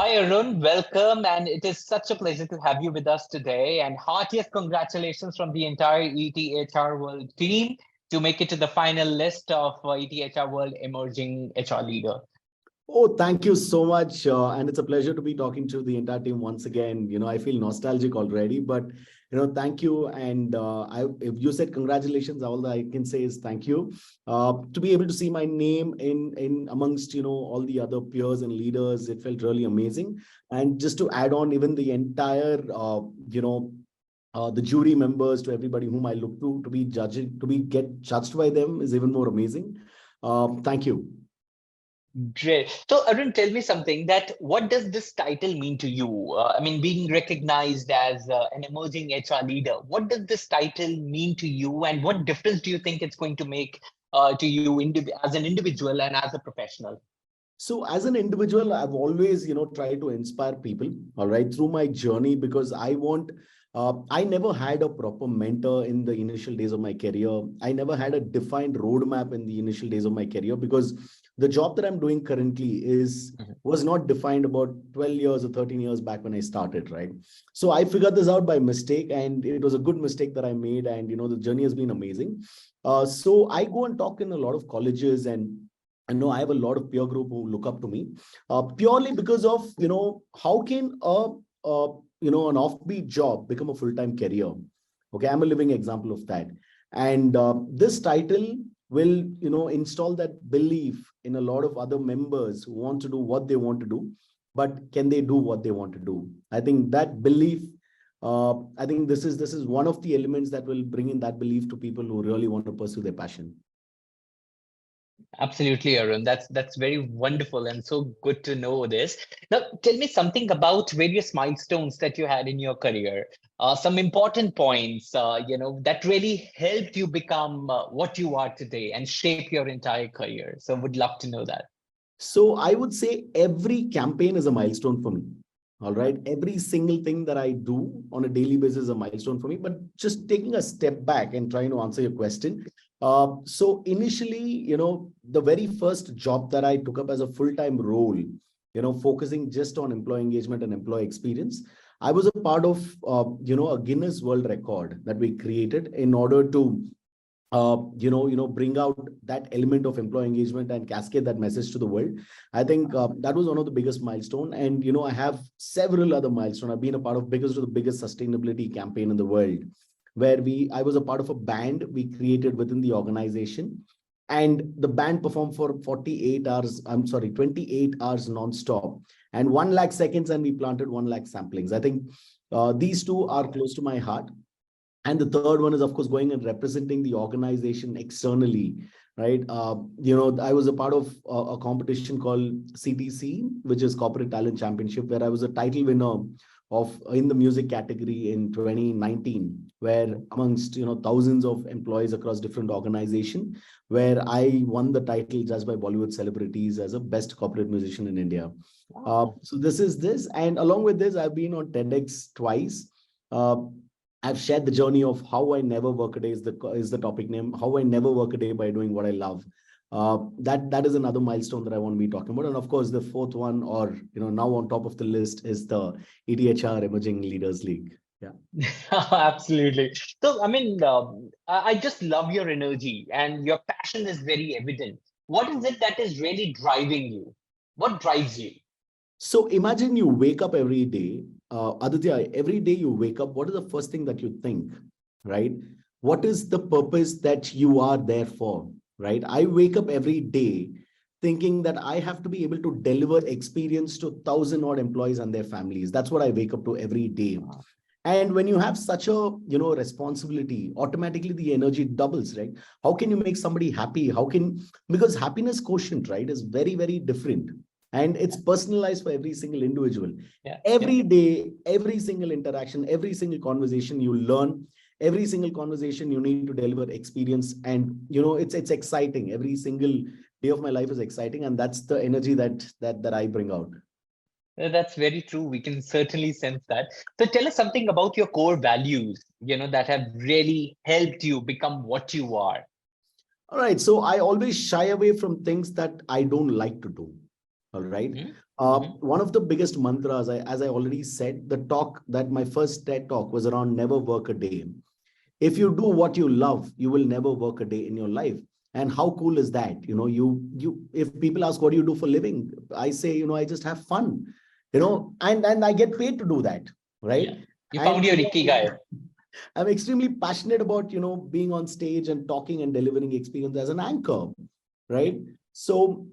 Hi, Arun. Welcome. And it is such a pleasure to have you with us today. And heartiest congratulations from the entire ETHR World team to make it to the final list of ETHR World Emerging HR Leader. Oh, thank you so much. And it's a pleasure to be talking to the entire team once again. I feel nostalgic already, but, thank you. And if you said congratulations, all that I can say is thank you. To be able to see my name in amongst, all the other peers and leaders, it felt really amazing. And just to add on, even the entire, the jury members, to everybody whom I look to be judging, get judged by them is even more amazing. Thank you. Great. So, Arun, tell me something that what does this title mean to you? I mean, being recognized as an emerging HR leader, what does this title mean to you, and what difference do you think it's going to make to you as an individual and as a professional? So as an individual, I've always, tried to inspire people, all right, through my journey, because I never had a proper mentor in the initial days of my career. I never had a defined roadmap in the initial days of my career, because the job that I'm doing currently was not defined about 12 years or 13 years back when I started, right? So I figured this out by mistake, and it was a good mistake that I made. And, the journey has been amazing. So I go and talk in a lot of colleges, and I know I have a lot of peer group who look up to me purely because of, how can an offbeat job become a full-time career? Okay, I'm a living example of that. And this title will, install that belief in a lot of other members who want to do what they want to do, but can they do what they want to do? I think that belief, I think this is one of the elements that will bring in that belief to people who really want to pursue their passion. Absolutely, Arun. That's very wonderful and so good to know this. Now, tell me something about various milestones that you had in your career. Some important points, that really helped you become what you are today and shape your entire career. So, would love to know that. So I would say every campaign is a milestone for me. All right. Every single thing that I do on a daily basis is a milestone for me. But just taking a step back and trying to answer your question. So initially, the very first job that I took up as a full-time role, focusing just on employee engagement and employee experience, I was a part of, a Guinness World Record that we created in order to bring out that element of employee engagement and cascade that message to the world. I think that was one of the biggest milestone. And, I have several other milestones. I've been a part of the biggest sustainability campaign in the world, where I was a part of a band we created within the organization. And the band performed for 28 hours non-stop, and 1 lakh seconds, and we planted 1 lakh samplings. I think these two are close to my heart. And the third one is, of course, going and representing the organization externally, right? I was a part of a competition called CTC, which is Corporate Talent Championship, where I was a title winner in the music category in 2019, where amongst, thousands of employees across different organizations, where I won the title judged by Bollywood celebrities as a best corporate musician in India. So this is this. And along with this, I've been on TEDx twice. I've shared the journey of how I never work a day is the topic name. How I never work a day by doing what I love. That is another milestone that I want to be talking about. And of course, the fourth one, or now on top of the list, is the ETHR Emerging Leaders League. Yeah, Absolutely. So, I mean, I just love your energy and your passion is very evident. What is it that is really driving you? What drives you? So imagine you wake up every day. Aditya, every day you wake up, what is the first thing that you think, right? What is the purpose that you are there for, right? I wake up every day thinking that I have to be able to deliver experience to 1,000 odd employees and their families. That's what I wake up to every day. And when you have such a, responsibility, automatically the energy doubles, right? How can you make somebody happy? Because happiness quotient, right, is very, very different. And it's personalized for every single individual. Every day, every single interaction, every single conversation you learn, every single conversation you need to deliver experience. And, it's exciting. Every single day of my life is exciting. And that's the energy that I bring out. That's very true. We can certainly sense that. So tell us something about your core values, that have really helped you become what you are. All right. So I always shy away from things that I don't like to do. All right. Mhm. Mhm. One of the biggest mantras, as I already said, the talk that my first TED talk was around never work a day. If you do what you love, you will never work a day in your life. And how cool is that? If people ask what do you do for living, I say, I just have fun, and I get paid to do that, right? Yeah. You found And your ikigai. I'm extremely passionate about, being on stage and talking and delivering experience as an anchor, Yeah. right? So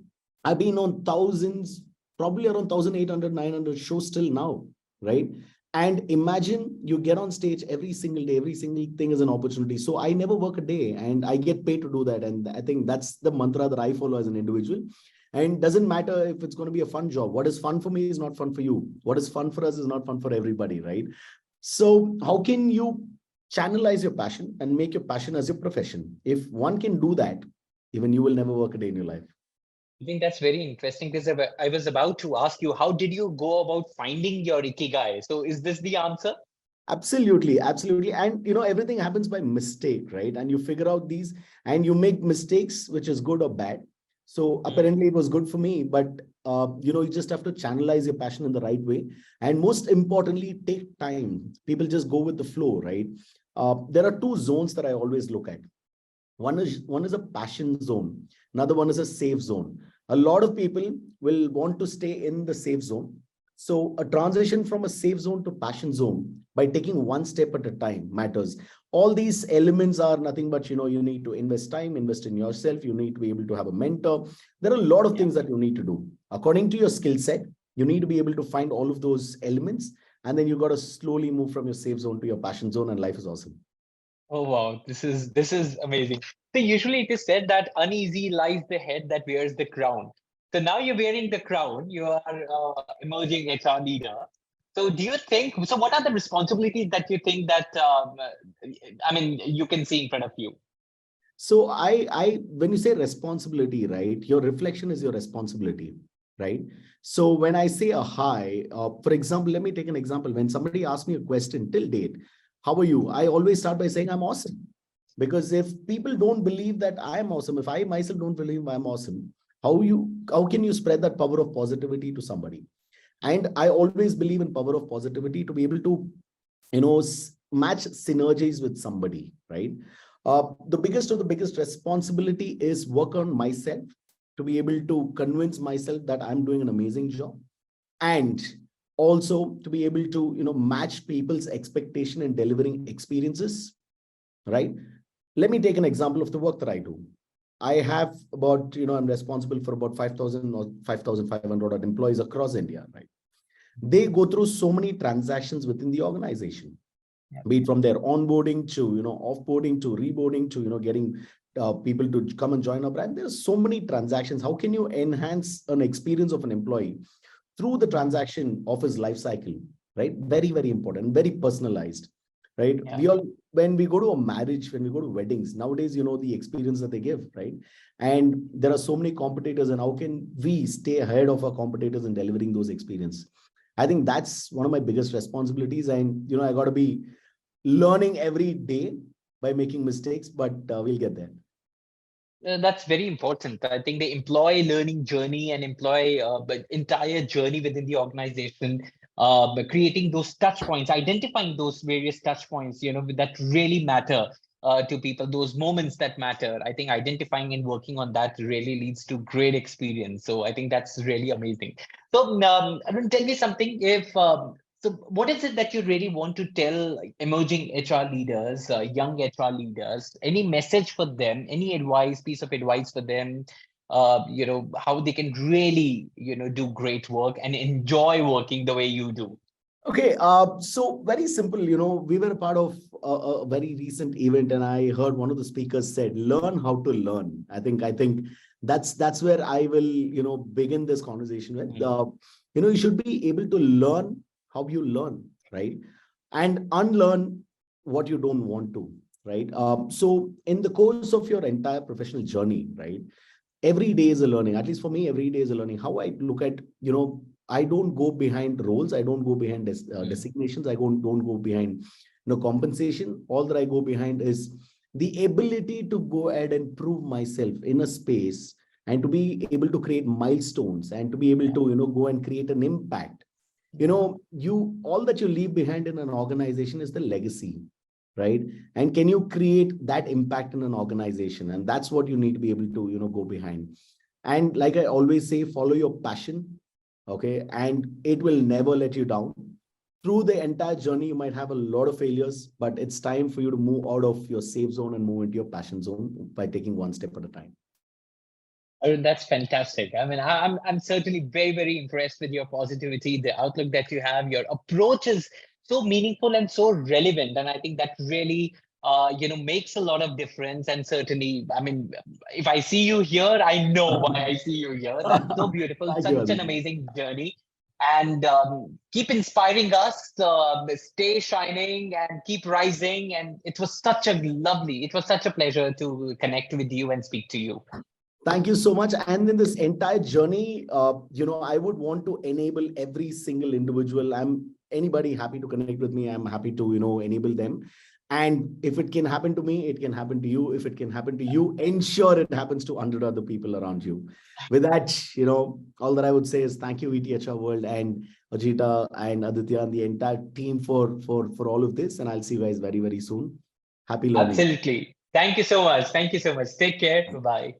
I've been on thousands, probably around 1,800, 900 shows till now, right? And imagine you get on stage every single day, every single thing is an opportunity. So I never work a day and I get paid to do that. And I think that's the mantra that I follow as an individual. And doesn't matter if it's going to be a fun job. What is fun for me is not fun for you. What is fun for us is not fun for everybody, right? So how can you channelize your passion and make your passion as your profession? If one can do that, even you will never work a day in your life. I think that's very interesting because I was about to ask you, how did you go about finding your ikigai? So is this the answer? Absolutely, absolutely. And everything happens by mistake, right? And you figure out these and you make mistakes, which is good or bad. So Mhm. apparently it was good for me, but you just have to channelize your passion in the right way. And most importantly, take time. People just go with the flow, right? There are two zones that I always look at. One is a passion zone. Another one is a safe zone. A lot of people will want to stay in the safe zone. So a transition from a safe zone to passion zone by taking one step at a time matters. All these elements are nothing but, you need to invest time, invest in yourself. You need to be able to have a mentor. There are a lot of Yeah. things that you need to do according to your skill set. You need to be able to find all of those elements, and then you got to slowly move from your safe zone to your passion zone, and life is awesome. Oh wow, this is amazing. So usually it is said that uneasy lies the head that wears the crown. So now you're wearing the crown. You are emerging HR leader. So do you think? So what are the responsibilities that you think that I mean you can see in front of you? So when you say responsibility, right, your reflection is your responsibility, right? So when I say a hi, for example, let me take an example. When somebody asks me a question till date, how are you? I always start by saying I'm awesome. Because if people don't believe that I'm awesome, if I myself don't believe I'm awesome, how can you spread that power of positivity to somebody? And I always believe in power of positivity to be able to match synergies with somebody, right? The biggest of the biggest responsibility is work on myself to be able to convince myself that I'm doing an amazing job, and also to be able to match people's expectation in delivering experiences, right? Let me take an example of the work that I do. I have about, I'm responsible for about 5,000 or 5,500 employees across India, right? They go through so many transactions within the organization, Yeah. be it from their onboarding to offboarding to reboarding to getting people to come and join our brand. There are so many transactions. How can you enhance an experience of an employee through the transaction of his life cycle, right? Very, very important, very personalized, right? Yeah. We all, when we go to a marriage, when we go to weddings nowadays, the experience that they give, right? And there are so many competitors, and how can we stay ahead of our competitors in delivering those experiences? I think that's one of my biggest responsibilities. And I got to be learning every day by making mistakes, but we'll get there. That's very important. I think the employee learning journey and employee but entire journey within the organization, but creating those touch points, identifying those various touch points, that really matter to people, those moments that matter. I think identifying and working on that really leads to great experience. So I think that's really amazing. So, Arun, tell me something. If so, what is it that you really want to tell like, emerging HR leaders, young HR leaders? Any message for them? Any advice, piece of advice for them? How they can really, do great work and enjoy working the way you do. Okay, so very simple. We were a part of a very recent event, and I heard one of the speakers said, "Learn how to learn." I think that's where I will begin this conversation with. Mhm. You should be able to learn how you learn, right, and unlearn what you don't want to, right. So in the course of your entire professional journey, right, every day is a learning. At least for me, every day is a learning. How I look at, I don't go behind roles. I don't go behind Mhm. designations. I don't go behind compensation. All that I go behind is the ability to go ahead and prove myself in a space and to be able to create milestones and to be able to, go and create an impact. All that you leave behind in an organization is the legacy, right? And can you create that impact in an organization? And that's what you need to be able to, go behind. And like I always say, follow your passion, okay? And it will never let you down. Through the entire journey, you might have a lot of failures, but it's time for you to move out of your safe zone and move into your passion zone by taking one step at a time. Arun, that's fantastic. I mean, I'm certainly very, very impressed with your positivity, the outlook that you have. Your approach is so meaningful and so relevant, and I think that really, makes a lot of difference. And certainly, I mean, if I see you here, I know why I see you here. That's so beautiful, Thank you, such an Aditya. amazing journey, and keep inspiring us. Stay shining and keep rising. And it was such a pleasure to connect with you and speak to you. Thank you so much. And in this entire journey, I would want to enable every single individual. I'm anybody happy to connect with me. I'm happy to, enable them. And if it can happen to me, it can happen to you. If it can happen to you, ensure it happens to 100 other people around you. With that, all that I would say is thank you, ETHR World and Ajita and Aditya and the entire team for all of this. And I'll see you guys very, very soon. Happy learning. Absolutely. Thank you so much. Thank you so much. Take care. Bye bye.